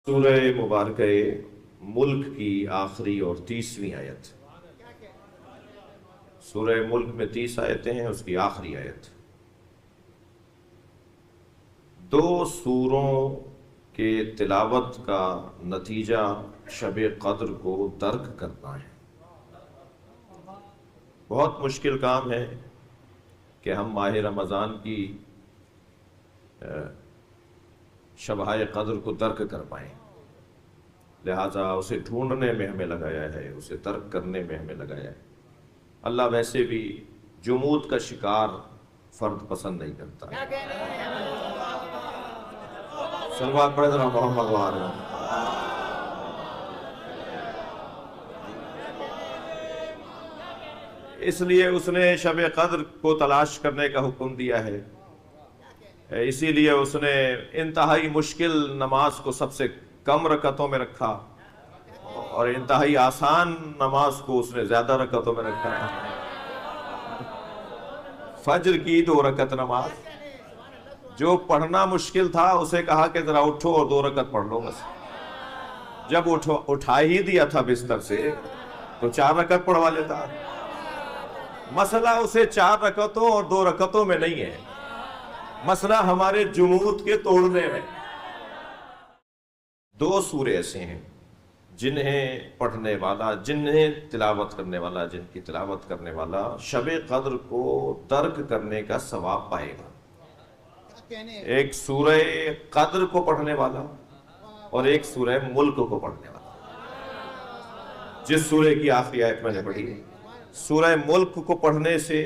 سورہ مبارکہ ملک کی آخری اور 30ویں آیت۔ سورہ ملک میں 30 آیتیں ہیں، اس کی آخری آیت۔ دو سوروں کے تلاوت کا نتیجہ شب قدر کو درک کرنا ہے۔ بہت مشکل کام ہے کہ ہم ماہ رمضان کی شبۂ قدر کو درک کر پائیں، لہٰذا اسے ڈھونڈنے میں ہمیں لگایا ہے، اسے درک کرنے میں ہمیں لگایا ہے۔ اللہ ویسے بھی جمود کا شکار فرد پسند نہیں کرتا۔ صلوات پڑھ ذرا محمد وآلہ۔ اس لیے اس نے شب قدر کو تلاش کرنے کا حکم دیا ہے، اسی لیے اس نے انتہائی مشکل نماز کو سب سے کم رکعتوں میں رکھا اور انتہائی آسان نماز کو اس نے زیادہ رکعتوں میں رکھا۔ فجر کی 2 رکعت نماز، جو پڑھنا مشکل تھا اسے کہا کہ ذرا اٹھو اور 2 رکعت پڑھ لو بس۔ جب اٹھا ہی دیا تھا بستر سے تو 4 رکعت پڑھوا لیتا۔ مسئلہ اسے 4 رکعتوں اور 2 رکعتوں میں نہیں ہے، مسئلہ ہمارے جمود کے توڑنے میں۔ 2 سورے ایسے ہیں جنہیں پڑھنے والا، جنہیں تلاوت کرنے والا، جن کی تلاوت کرنے والا شب قدر کو درک کرنے کا ثواب پائے گا۔ ایک سورہ قدر کو پڑھنے والا اور ایک سورہ ملک کو پڑھنے والا۔ جس سورے کی آخری آیت میں نے پڑھی، سورہ ملک کو پڑھنے سے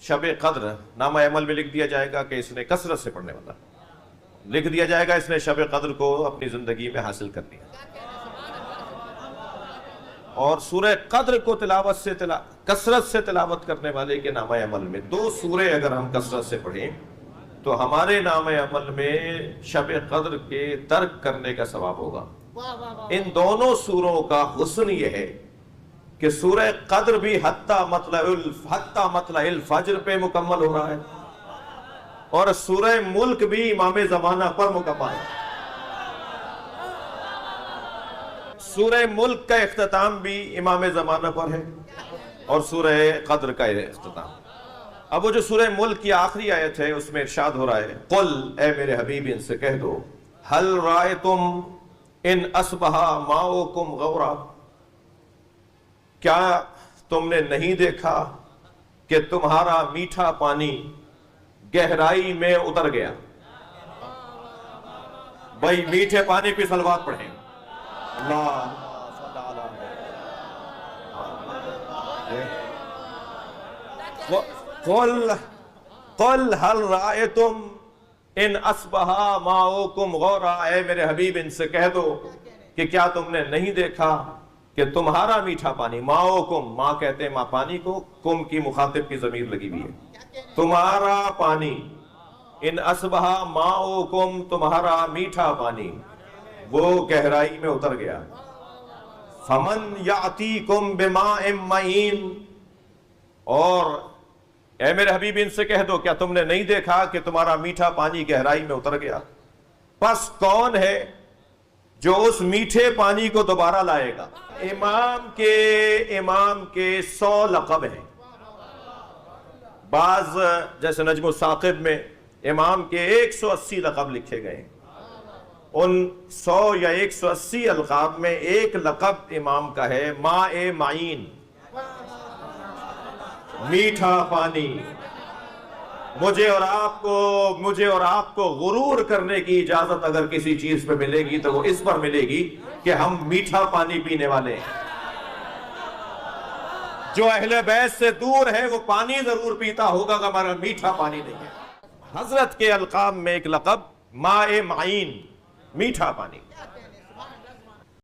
شب قدر نامہ عمل میں لکھ دیا جائے گا کہ اس نے کثرت سے پڑھنے والا، لکھ دیا جائے گا اس نے شب قدر کو اپنی زندگی میں حاصل کر لیا۔ اور سورہ قدر کو کثرت سے تلاوت کرنے والے کے نامہ عمل میں 2 سورے اگر ہم کثرت سے پڑھیں تو ہمارے نامہ عمل میں شب قدر کے درک کرنے کا ثواب ہوگا۔ ان دونوں سوروں کا حسن یہ ہے کہ سورہ قدر بھی حتی مطلع الفجر پہ مکمل ہو رہا ہے اور سورہ ملک بھی امام زمانہ پر مکمل ہے۔ سورہ ملک کا اختتام بھی امام زمانہ پر ہے اور سورہ قدر کا اختتام۔ اب وہ جو سورہ ملک کی آخری آیت ہے اس میں ارشاد ہو رہا ہے، قل، اے میرے حبیب ان سے کہہ دو، هل رأیتم ان اصبح ماؤکم غورا، کیا تم نے نہیں دیکھا کہ تمہارا میٹھا پانی گہرائی میں اتر گیا؟ بھائی میٹھے پانی پہ صلوات پڑھیں۔ قل هل رأیتم ان اصبح ماؤکم غورا، اے میرے حبیب ان سے کہہ دو کہ کیا تم نے نہیں دیکھا کہ تمہارا میٹھا پانی، ماؤکم، ماں کہتے ہیں ماں پانی کو، کم کی مخاطب کی ضمیر لگی ہوئی ہے، تمہارا پانی، ان اصبح ماؤکم، تمہارا میٹھا پانی وہ گہرائی میں اتر گیا۔ فمن یاتیکم بماء معین، اور اے میرے حبیب ان سے کہہ دو کیا تم نے نہیں دیکھا کہ تمہارا میٹھا پانی گہرائی میں اتر گیا؟ پس کون ہے جو اس میٹھے پانی کو دوبارہ لائے گا؟ امام کے 100 لقب ہیں۔ بعض جیسے نجم الثاقب میں امام کے 180 لقب لکھے گئے ہیں۔ ان 100 یا 180 القاب میں ایک لقب امام کا ہے ماء معین، میٹھا پانی۔ مجھے اور آپ کو غرور کرنے کی اجازت اگر کسی چیز پہ ملے گی تو وہ اس پر ملے گی کہ ہم میٹھا پانی پینے والے ہیں۔ جو اہل بیت سے دور ہے وہ پانی ضرور پیتا ہوگا کہ ہمارا میٹھا پانی نہیں ہے۔ حضرت کے القاب میں ایک لقب ماء معین، میٹھا پانی۔